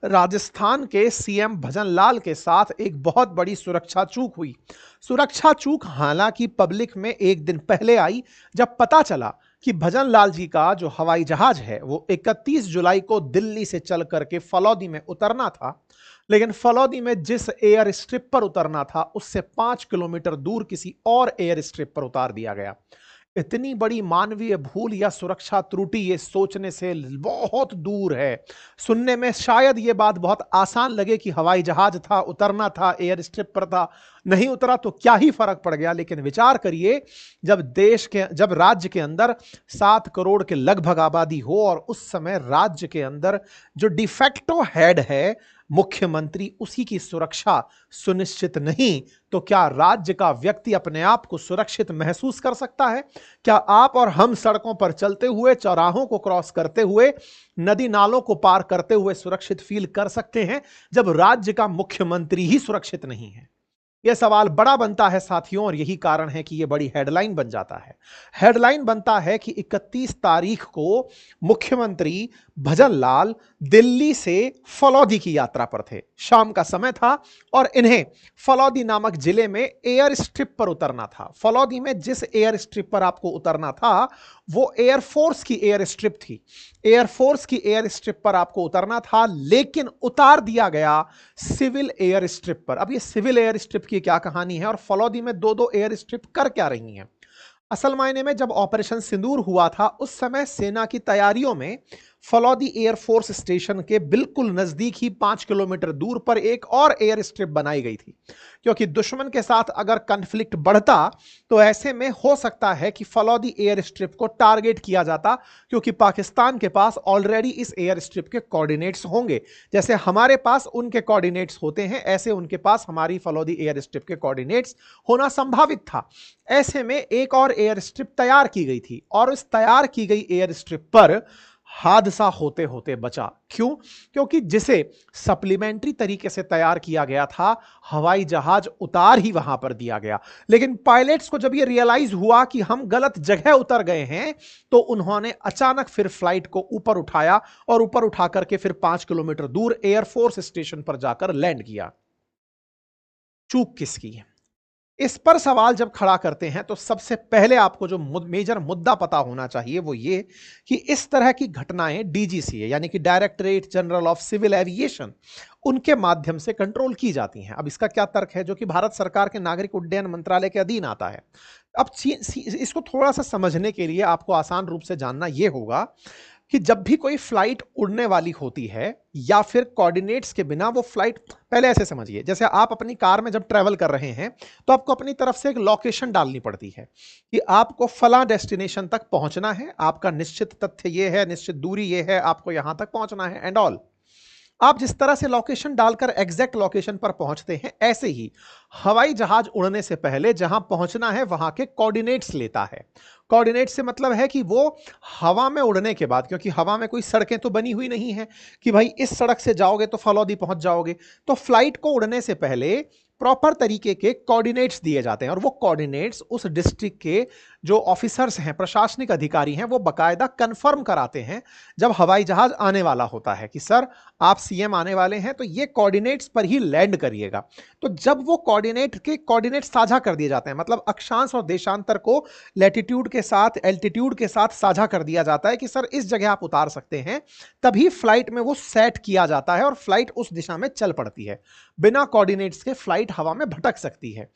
राजस्थान के सीएम भजनलाल के साथ एक बहुत बड़ी सुरक्षा चूक हुई। सुरक्षा चूक हालांकि पब्लिक में एक दिन पहले आई, जब पता चला कि भजनलाल जी का जो हवाई जहाज है वो 31 जुलाई को दिल्ली से चल करके फलौदी में उतरना था, लेकिन फलौदी में जिस एयर स्ट्रिप पर उतरना था उससे 5 किलोमीटर दूर किसी और एयर स्ट्रिप पर उतार दिया गया। इतनी बड़ी मानवीय भूल या सुरक्षा त्रुटि ये सोचने से बहुत दूर है। सुनने में शायद ये बात बहुत आसान लगे कि हवाई जहाज था, उतरना था, एयर स्ट्रिप पर था, नहीं उतरा तो क्या ही फर्क पड़ गया। लेकिन विचार करिए, जब राज्य के अंदर 7 करोड़ के लगभग आबादी हो और उस समय राज्य के अंदर जो डिफेक्टो हेड है मुख्यमंत्री, उसी की सुरक्षा सुनिश्चित नहीं, तो क्या राज्य का व्यक्ति अपने आप को सुरक्षित महसूस कर सकता है? क्या आप और हम सड़कों पर चलते हुए, चौराहों को क्रॉस करते हुए, नदी नालों को पार करते हुए सुरक्षित फील कर सकते हैं जब राज्य का मुख्यमंत्री ही सुरक्षित नहीं है? यह सवाल बड़ा बनता है साथियों, और यही कारण है कि यह बड़ी हेडलाइन बन जाता है। हेडलाइन बनता है कि 31 तारीख को मुख्यमंत्री भजनलाल दिल्ली से फलौदी की यात्रा पर थे। शाम का समय था और इन्हें फलौदी नामक जिले में एयर स्ट्रिप पर उतरना था। फलौदी में जिस एयर स्ट्रिप पर आपको उतरना था वो एयरफोर्स की एयर स्ट्रिप थी। एयरफोर्स की एयर स्ट्रिप पर आपको उतरना था, लेकिन उतार दिया गया सिविल एयर स्ट्रिप पर। अब ये सिविल एयर स्ट्रिप की क्या कहानी है और फलौदी में दो दो एयर स्ट्रिप कर क्या रही हैं? असल मायने में जब ऑपरेशन सिंदूर हुआ था उस समय सेना की तैयारियों में फलौदी एयरफोर्स स्टेशन के बिल्कुल नजदीक ही 5 किलोमीटर दूर पर एक और एयर स्ट्रिप बनाई गई थी, क्योंकि दुश्मन के साथ अगर कन्फ्लिक्ट बढ़ता तो ऐसे में हो सकता है कि फलौदी एयर स्ट्रिप को टारगेट किया जाता, क्योंकि पाकिस्तान के पास ऑलरेडी इस एयर स्ट्रिप के कोऑर्डिनेट्स होंगे। जैसे हमारे पास उनके कोऑर्डिनेट्स होते हैं, ऐसे उनके पास हमारी फलौदी एयर स्ट्रिप के कोऑर्डिनेट्स होना संभावित था। ऐसे में एक और एयर स्ट्रिप तैयार की गई थी और इस तैयार की गई एयर स्ट्रिप पर हादसा होते होते बचा। क्यों? क्योंकि जिसे सप्लीमेंट्री तरीके से तैयार किया गया था, हवाई जहाज उतार ही वहां पर दिया गया। लेकिन पायलट्स को जब यह रियलाइज हुआ कि हम गलत जगह उतर गए हैं, तो उन्होंने अचानक फिर फ्लाइट को ऊपर उठाया और ऊपर उठा करके फिर 5 किलोमीटर दूर एयरफोर्स स्टेशन पर जाकर लैंड किया। चूक किसकी है? इस पर सवाल जब खड़ा करते हैं तो सबसे पहले आपको जो मेजर मुद्दा पता होना चाहिए वो ये कि इस तरह की घटनाएं डीजीसीए यानी कि directorate general of civil aviation, उनके माध्यम से कंट्रोल की जाती हैं। अब इसका क्या तर्क है? जो कि भारत सरकार के नागरिक उड्डयन मंत्रालय के अधीन आता है। अब इसको थोड़ा सा समझने के लिए आपको आसान रूप से जानना यह होगा कि जब भी कोई फ्लाइट उड़ने वाली होती है या फिर कोऑर्डिनेट्स के बिना वो फ्लाइट, पहले ऐसे समझिए, जैसे आप अपनी कार में जब ट्रैवल कर रहे हैं तो आपको अपनी तरफ से एक लोकेशन डालनी पड़ती है कि आपको फला डेस्टिनेशन तक पहुंचना है, आपका निश्चित तथ्य ये है, निश्चित दूरी ये है, आपको यहां तक पहुंचना है एंड ऑल। आप जिस तरह से लोकेशन डालकर एग्जैक्ट लोकेशन पर पहुंचते हैं, ऐसे ही हवाई जहाज उड़ने से पहले जहां पहुंचना है वहां के कोऑर्डिनेट्स लेता है। कोऑर्डिनेट से मतलब है कि वो हवा में उड़ने के बाद, क्योंकि हवा में कोई सड़कें तो बनी हुई नहीं है कि भाई इस सड़क से जाओगे तो फलौदी पहुंच जाओगे, तो फ्लाइट को उड़ने से पहले प्रॉपर तरीके के कोऑर्डिनेट्स दिए जाते हैं और वो कोऑर्डिनेट्स उस डिस्ट्रिक्ट के जो ऑफिसर्स हैं, प्रशासनिक अधिकारी हैं, वो बकायदा कंफर्म कराते हैं जब हवाई जहाज आने वाला होता है कि सर आप सीएम आने वाले हैं तो ये कोऑर्डिनेट्स पर ही लैंड करिएगा। तो जब वो कोऑर्डिनेट साझा कर दिए जाते हैं, मतलब अक्षांश और देशांतर को लैटिट्यूड के साथ, एल्टीट्यूड के साथ साझा कर दिया जाता है कि सर इस जगह आप उतार सकते हैं, तभी फ्लाइट में वो सेट किया जाता है और फ्लाइट उस दिशा में चल पड़ती है। बिना कोऑर्डिनेट्स के फ्लाइट हवा में भटक सकती है।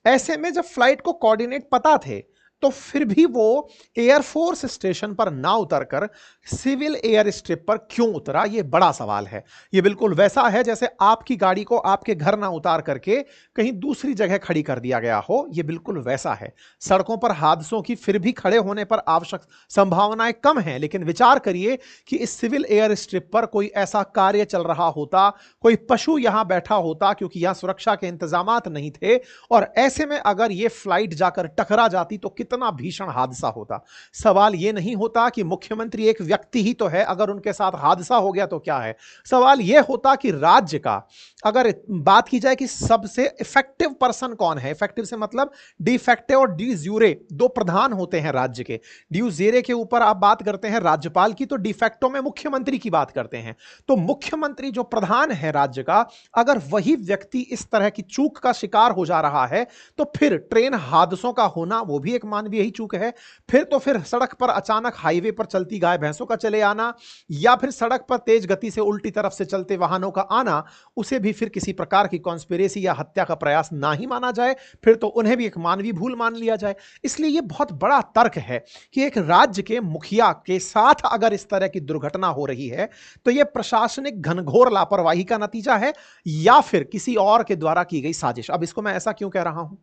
ऐसे में जब फ्लाइट को कोऑर्डिनेट पता थे तो फिर भी वो एयरफोर्स स्टेशन पर ना उतरकर सिविल एयर स्ट्रिप पर क्यों उतरा, यह बड़ा सवाल है। यह बिल्कुल वैसा है जैसे आपकी गाड़ी को आपके घर ना उतार करके कहीं दूसरी जगह खड़ी कर दिया गया हो, यह बिल्कुल वैसा है। सड़कों पर हादसों की फिर भी खड़े होने पर आवश्यक संभावनाएं कम हैं, लेकिन विचार करिए कि इस सिविल एयर स्ट्रिप पर कोई ऐसा कार्य चल रहा होता, कोई पशु यहां बैठा होता, क्योंकि यहां सुरक्षा के इंतजामात नहीं थे, और ऐसे में अगर यह फ्लाइट जाकर टकरा जाती तो कितना भीषण हादसा होता। सवाल यह नहीं होता कि मुख्यमंत्री एक व्यक्ति ही तो है, अगर उनके साथ हादसा हो गया तो क्या है। सवाल यह होता कि राज्य का, अगर बात की जाए कि सबसे इफेक्टिव पर्सन कौन है, इफेक्टिव से मतलब डिफेक्टिव और डी ज़्यूरे दो प्रधान होते हैं राज्य के। डी ज़्यूरे के ऊपर आप बात करते हैं राज्यपाल की, तो डिफेक्टो में मुख्यमंत्री की बात करते हैं। तो मुख्यमंत्री जो प्रधान है राज्य का, अगर वही व्यक्ति इस तरह की चूक का शिकार हो जा रहा है तो फिर ट्रेन हादसों का होना वो भी एक मानवीय ही चूक है। फिर सड़क पर अचानक हाईवे पर चलती गाय भैंसों का चले आना, या फिर सड़क पर तेज गति से उल्टी तरफ से चलते वाहनों का आना, उसे भी फिर किसी प्रकार की कॉन्स्पिरेसी या हत्या का प्रयास ना ही माना जाए, फिर तो उन्हें भी एक मानवीय भूल मान लिया जाए। इसलिए यह बहुत बड़ा तर्क है कि एक राज्य के मुखिया के साथ अगर इस तरह की दुर्घटना हो रही है तो यह प्रशासनिक घनघोर लापरवाही का नतीजा है या फिर किसी और के द्वारा की गई साजिश। अब इसको मैं ऐसा क्यों कह रहा हूं?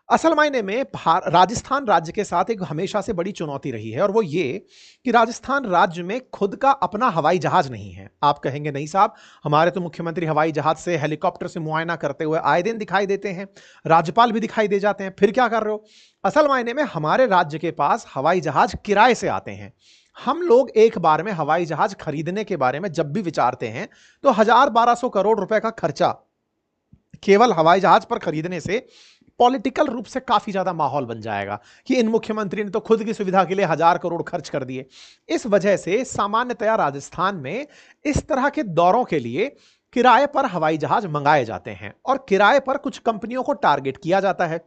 असल मायने में राजस्थान राज्य के साथ एक हमेशा से बड़ी चुनौती रही है, और वो ये कि राजस्थान राज्य में खुद का अपना हवाई जहाज नहीं है। आप कहेंगे नहीं साहब, हमारे तो मुख्यमंत्री हवाई जहाज से, हेलीकॉप्टर से मुआयना करते हुए आए दिन दिखाई देते हैं, राज्यपाल भी दिखाई दे जाते हैं, फिर क्या कर रहे हो? असल मायने में हमारे राज्य के पास हवाई जहाज किराए से आते हैं। हम लोग एक बार में हवाई जहाज खरीदने के बारे में जब भी विचारते हैं तो 1000-1200 करोड़ रुपए का खर्चा केवल हवाई जहाज पर खरीदने से पॉलिटिकल रूप से काफी ज्यादा माहौल बन जाएगा कि इन मुख्यमंत्री ने तो खुद की सुविधा के लिए 1000 करोड़ खर्च कर दिए। इस वजह से सामान्यतया राजस्थान में इस तरह के दौरों के लिए किराए पर हवाई जहाज मंगाए जाते हैं, और किराए पर कुछ कंपनियों को टारगेट किया जाता है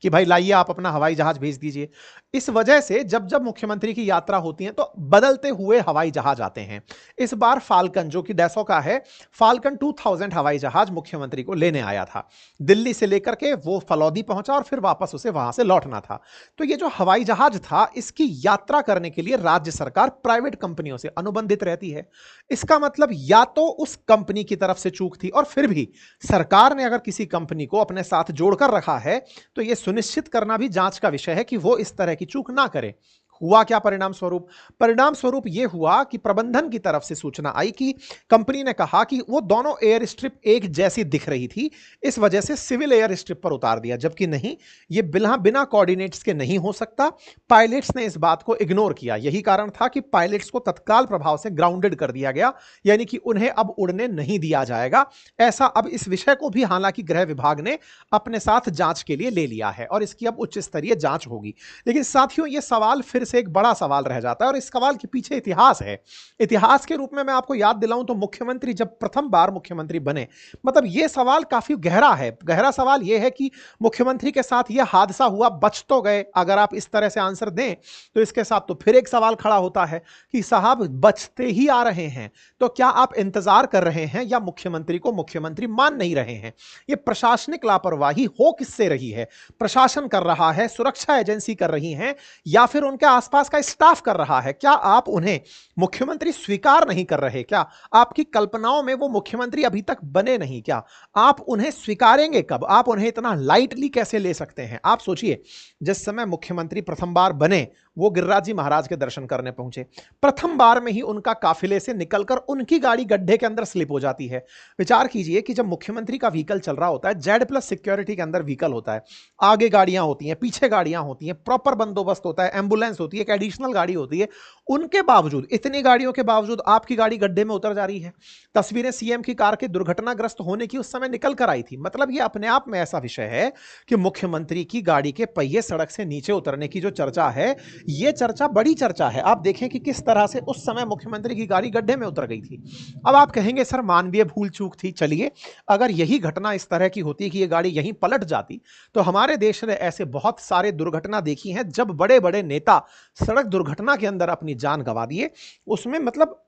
कि भाई लाइए आप अपना हवाई जहाज भेज दीजिए। इस वजह से जब जब मुख्यमंत्री की यात्रा होती है तो बदलते हुए हवाई जहाज आते हैं। इस बार फाल्कन, जो कि डैसो का है, फाल्कन 2000 हवाई जहाज मुख्यमंत्री को लेने आया था। दिल्ली से लेकर के वो फलौदी पहुंचा और फिर वापस उसे वहां से लौटना था। तो ये जो हवाई जहाज था, इसकी यात्रा करने के लिए राज्य सरकार प्राइवेट कंपनियों से अनुबंधित रहती है। इसका मतलब या तो उस कंपनी की तरफ से चूक थी, और फिर भी सरकार ने अगर किसी कंपनी को अपने साथ जोड़कर रखा है तो यह सुनिश्चित करना भी जांच का विषय है कि वो इस तरह की चूक ना करे। हुआ क्या परिणाम स्वरूप? परिणाम स्वरूप यह हुआ कि प्रबंधन की तरफ से सूचना आई कि कंपनी ने कहा कि वो दोनों एयर स्ट्रिप एक जैसी दिख रही थी, इस वजह से सिविल एयर स्ट्रिप पर उतार दिया, जबकि नहीं, ये बिना कोऑर्डिनेट्स के नहीं हो सकता। पायलट्स ने इस बात को इग्नोर किया। यही कारण था कि पायलट्स को तत्काल प्रभाव से ग्राउंडेड कर दिया गया, यानी कि उन्हें अब उड़ने नहीं दिया जाएगा। ऐसा अब इस विषय को भी हालांकि गृह विभाग ने अपने साथ जांच के लिए ले लिया है और इसकी अब उच्च स्तरीय जांच होगी। लेकिन साथियों, यह सवाल फिर से एक बड़ा सवाल रह जाता है, और इस सवाल के पीछे इतिहास है। इतिहास के रूप में मैं आपको याद दिलाऊं तो मुख्यमंत्री जब प्रथम बार मुख्यमंत्री बने, मतलब यह सवाल काफी गहरा है। गहरा सवाल यह है कि मुख्यमंत्री के साथ यह हादसा हुआ, बच तो गए। अगर आप इस तरह से आंसर दें तो इसके साथ तो फिर एक सवाल खड़ा होता है कि साहब बचते ही आ रहे हैं तो क्या आप इंतजार कर रहे हैं या मुख्यमंत्री को मुख्यमंत्री मान नहीं रहे हैं? यह प्रशासनिक लापरवाही हो किससे रही है? प्रशासन कर रहा है, सुरक्षा एजेंसी कर रही है, या फिर उनके आसपास का स्टाफ कर रहा है? क्या आप उन्हें मुख्यमंत्री स्वीकार नहीं कर रहे? क्या आपकी कल्पनाओं में वो मुख्यमंत्री अभी तक बने नहीं? क्या आप उन्हें स्वीकारेंगे कब? आप उन्हें इतना लाइटली कैसे ले सकते हैं? आप सोचिए, जिस समय मुख्यमंत्री प्रथम बार बने वो गिरिराज जी महाराज के दर्शन करने पहुंचे। प्रथम बार में ही उनका काफिले से निकलकर उनकी गाड़ी गड्ढे के अंदर स्लिप हो जाती है। विचार कीजिए कि जब मुख्यमंत्री का व्हीकल चल रहा होता है, Z+ सिक्योरिटी के अंदर व्हीकल होता है, आगे गाड़ियां होती हैं, पीछे गाड़ियां होती हैं, प्रॉपर बंदोबस्त होता है, एम्बुलेंस होती है, एक एडिशनल गाड़ी होती है, उनके बावजूद, इतनी गाड़ियों के बावजूद आपकी गाड़ी गड्ढे में उतर जा रही है। तस्वीरें सीएम की कार के दुर्घटनाग्रस्त होने की उस समय निकल कर आई थी। मतलब ये अपने आप में ऐसा विषय है कि मुख्यमंत्री की गाड़ी के पहिए सड़क से नीचे उतरने की जो चर्चा है, यह चर्चा बड़ी चर्चा है। आप देखें कि किस तरह से उस समय मुख्यमंत्री की गाड़ी गड्ढे में उतर गई थी। अब आप कहेंगे सर मानवीय भूल चूक थी। चलिए, अगर यही घटना इस तरह की होती कि यह गाड़ी यहीं पलट जाती, तो हमारे देश ने ऐसे बहुत सारे दुर्घटना देखी हैं जब बड़े बड़े नेता सड़क दुर्घटना के अंदर अपनी जान गंवा दिए। उसमें मतलब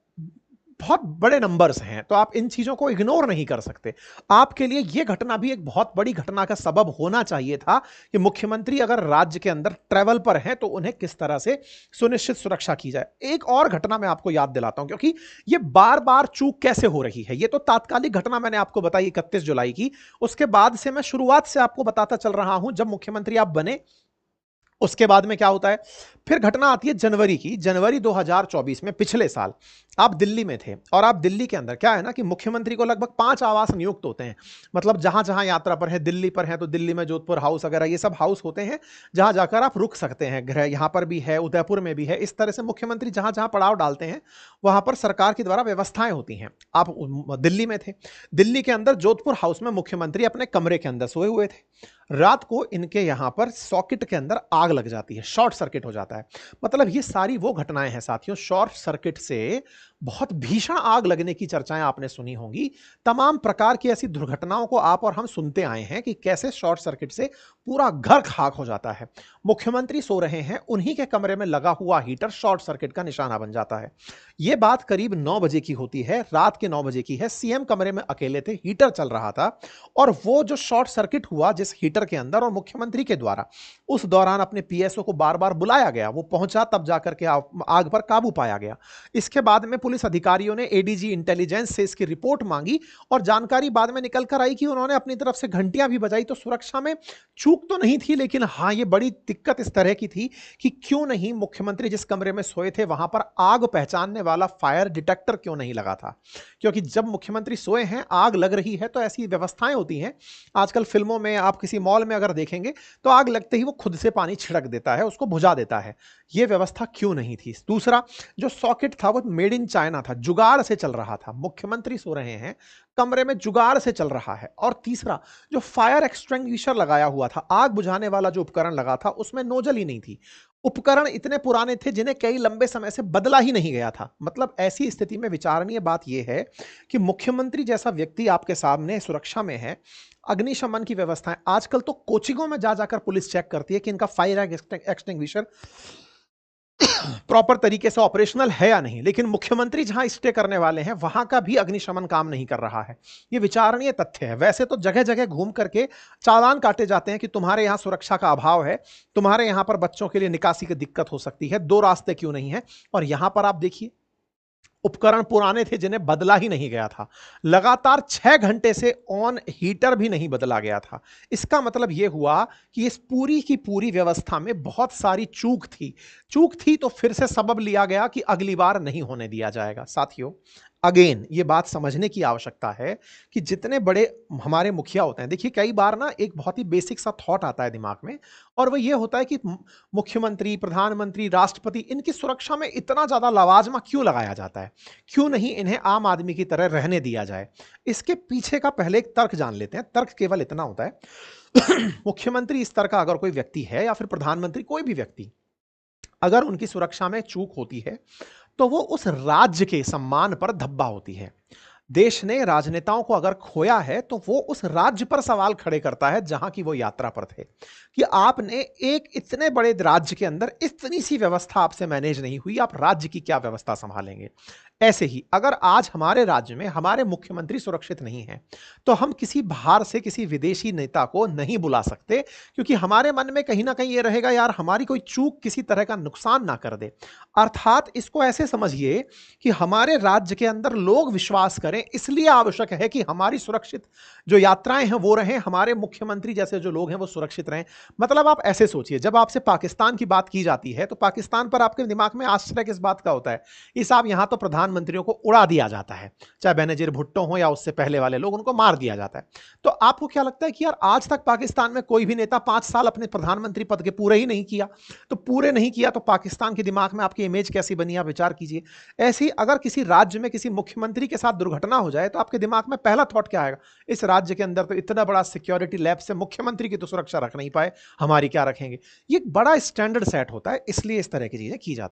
बहुत बड़े नंबर्स हैं, तो आप इन चीजों को इग्नोर नहीं कर सकते। आपके लिए यह घटना भी एक बहुत बड़ी घटना का सबब होना चाहिए था कि मुख्यमंत्री अगर राज्य के अंदर ट्रैवल पर हैं तो उन्हें किस तरह से सुनिश्चित सुरक्षा की जाए। एक और घटना मैं आपको याद दिलाता हूं, क्योंकि यह बार बार चूक कैसे हो रही है। यह तो तात्कालिक घटना मैंने आपको बताई 31 जुलाई की, उसके बाद से मैं शुरुआत से आपको बताता चल रहा हूं। जब मुख्यमंत्री आप बने उसके बाद में क्या होता है, फिर घटना आती है जनवरी की, जनवरी 2024 में, पिछले साल। आप दिल्ली में थे और आप दिल्ली के अंदर, क्या है ना कि मुख्यमंत्री को लगभग 5 आवास नियुक्त होते हैं। मतलब जहां जहां यात्रा पर है, दिल्ली पर है तो दिल्ली में जोधपुर हाउस वगैरह ये सब हाउस होते हैं जहां जाकर आप रुक सकते हैं। गृह यहां पर भी है, उदयपुर में भी है। इस तरह से मुख्यमंत्री जहां जहां पड़ाव डालते हैं वहां पर सरकार के द्वारा व्यवस्थाएं होती हैं। आप दिल्ली में थे, दिल्ली के अंदर जोधपुर हाउस में मुख्यमंत्री अपने कमरे के अंदर सोए हुए थे। रात को इनके यहां पर सॉकेट के अंदर आग लग जाती है, शॉर्ट सर्किट हो जाता है। मतलब ये सारी वो घटनाएं हैं साथियों, शॉर्ट सर्किट से बहुत भीषण आग लगने की चर्चाएं आपने सुनी होंगी। तमाम प्रकार की ऐसी दुर्घटनाओं को आप और हम सुनते आए हैं कि कैसे शॉर्ट सर्किट से पूरा घर खाक हो जाता है। मुख्यमंत्री सो रहे हैं, उन्हीं के कमरे में लगा हुआ हीटर शॉर्ट सर्किट का निशाना बन जाता है। यह बात करीब 9 बजे की होती है, रात के 9 बजे की है। सीएम कमरे में अकेले थे, हीटर चल रहा था और वो जो शॉर्ट सर्किट हुआ जिस हीटर के अंदर, और मुख्यमंत्री के द्वारा उस दौरान अपने पीएसओ को बार बार बुलाया गया, वो पहुंचा तब जाकर के आग पर काबू पाया गया। इसके बाद में पुलिस अधिकारियों ने एडीजी इंटेलिजेंस से इसकी रिपोर्ट मांगी और जानकारी बाद में निकल कर आई कि उन्होंने अपनी तरफ से घंटियां भी बजाई। तो सुरक्षा में चूक तो नहीं थी, लेकिन हाँ, ये बड़ी दिक्कत इस तरह की थी कि क्यों नहीं मुख्यमंत्री जिस कमरे में सोए थे वहां पर आग पहचानने वाला फायर डिटेक्टर क्यों नहीं लगा था। क्योंकि जब मुख्यमंत्री सोए हैं, आग लग रही है, तो ऐसी व्यवस्थाएं होती हैं। आजकल फिल्मों में, आप किसी मॉल में अगर देखेंगे तो आग लगते ही वो खुद से पानी छिड़क देता है, उसको बुझा देता है। ये व्यवस्था क्यों नहीं थी। दूसरा, जो सॉकेट था वो मेड इन चाइना था, जुगाड़ से चल रहा था। मुख्यमंत्री सो रहे हैं, कमरे में जुगाड़ से चल रहा है। और तीसरा, जो फायर एक्सटिंग्विशर लगाया हुआ था, आग बुझाने वाला जो उपकरण लगा था, उसमें नोजल ही नहीं थी। उपकरण इतने पुराने थे जिन्हें कई लंबे समय से बदला ही नहीं गया था। मतलब ऐसी स्थिति में विचारणीय बात यह है कि मुख्यमंत्री जैसा व्यक्ति आपके सामने सुरक्षा में है, अग्निशमन की व्यवस्थाएं, आजकल तो कोचिंगों में जा जाकर पुलिस चेक करती है कि इनका फायर एक्सटिंग्विशर प्रॉपर तरीके से ऑपरेशनल है या नहीं। लेकिन मुख्यमंत्री जहां स्टे करने वाले हैं वहां का भी अग्निशमन काम नहीं कर रहा है। यह विचारणीय तथ्य है। वैसे तो जगह जगह घूम करके चालान काटे जाते हैं कि तुम्हारे यहां सुरक्षा का अभाव है, तुम्हारे यहां पर बच्चों के लिए निकासी की दिक्कत हो सकती है, 2 रास्ते क्यों नहीं है। और यहां पर आप देखिए, उपकरण पुराने थे जिन्हें बदला ही नहीं गया था। लगातार 6 घंटे से ऑन हीटर भी नहीं बदला गया था। इसका मतलब यह हुआ कि इस पूरी की पूरी व्यवस्था में बहुत सारी चूक थी। चूक थी तो फिर से सबब लिया गया कि अगली बार नहीं होने दिया जाएगा। साथियों, अगेन ये बात समझने की आवश्यकता है कि जितने बड़े हमारे मुखिया होते हैं, देखिए कई बार ना एक बहुत ही बेसिक सा थॉट आता है दिमाग में, और वो ये होता है कि मुख्यमंत्री, प्रधानमंत्री, राष्ट्रपति, इनकी सुरक्षा में इतना ज्यादा लवाजमा क्यों लगाया जाता है, क्यों नहीं इन्हें आम आदमी की तरह रहने दिया जाए। इसके पीछे का पहले एक तर्क जान लेते हैं। तर्क केवल इतना होता है मुख्यमंत्री स्तर का अगर कोई व्यक्ति है या फिर प्रधानमंत्री, कोई भी व्यक्ति, अगर उनकी सुरक्षा में चूक होती है तो वो उस राज्य के सम्मान पर धब्बा होती है। देश ने राजनेताओं को अगर खोया है तो वो उस राज्य पर सवाल खड़े करता है जहां की वो यात्रा पर थे, कि आपने एक इतने बड़े राज्य के अंदर इतनी सी व्यवस्था आपसे मैनेज नहीं हुई, आप राज्य की क्या व्यवस्था संभालेंगे। ऐसे ही अगर आज हमारे राज्य में हमारे मुख्यमंत्री सुरक्षित नहीं है तो हम किसी बाहर से किसी विदेशी नेता को नहीं बुला सकते, क्योंकि हमारे मन में कहीं ना कहीं ये रहेगा, यार हमारी कोई चूक किसी तरह का नुकसान ना कर दे। अर्थात इसको ऐसे समझिए कि हमारे राज्य के अंदर लोग विश्वास करें, इसलिए आवश्यक है कि हमारी सुरक्षित जो यात्राएं हैं वो रहें, हमारे मुख्यमंत्री जैसे जो लोग हैं वो सुरक्षित रहें। मतलब आप ऐसे सोचिए, जब आपसे पाकिस्तान की बात की जाती है तो पाकिस्तान पर आपके दिमाग में आश्चर्य किस बात का होता है, इस आप यहां तो प्रधानमंत्रियों को उड़ा दिया जाता है, चाहे बेनजीर भुट्टो हो या उससे पहले वाले लोग, उनको मार दिया जाता है। तो आपको क्या लगता है कि यार आज तक पाकिस्तान में कोई भी नेता 5 साल अपने प्रधानमंत्री पद के पूरे ही नहीं किया, तो पूरे नहीं किया तो पाकिस्तान के दिमाग में आपकी इमेज कैसी बनी, आप विचार कीजिए। ऐसी अगर किसी राज्य में किसी मुख्यमंत्री के साथ दुर्घटना हो जाए तो आपके दिमाग में पहला थॉट क्या आएगा, इस राज्य के अंदर तो इतना बड़ा सिक्योरिटी लैब से मुख्यमंत्री की तो सुरक्षा रख नहीं पाए, हमारी क्या रखेंगे। ये एक बड़ा स्टैंडर्ड सेट होता है, इसलिए इस तरह की चीजें की जाती है।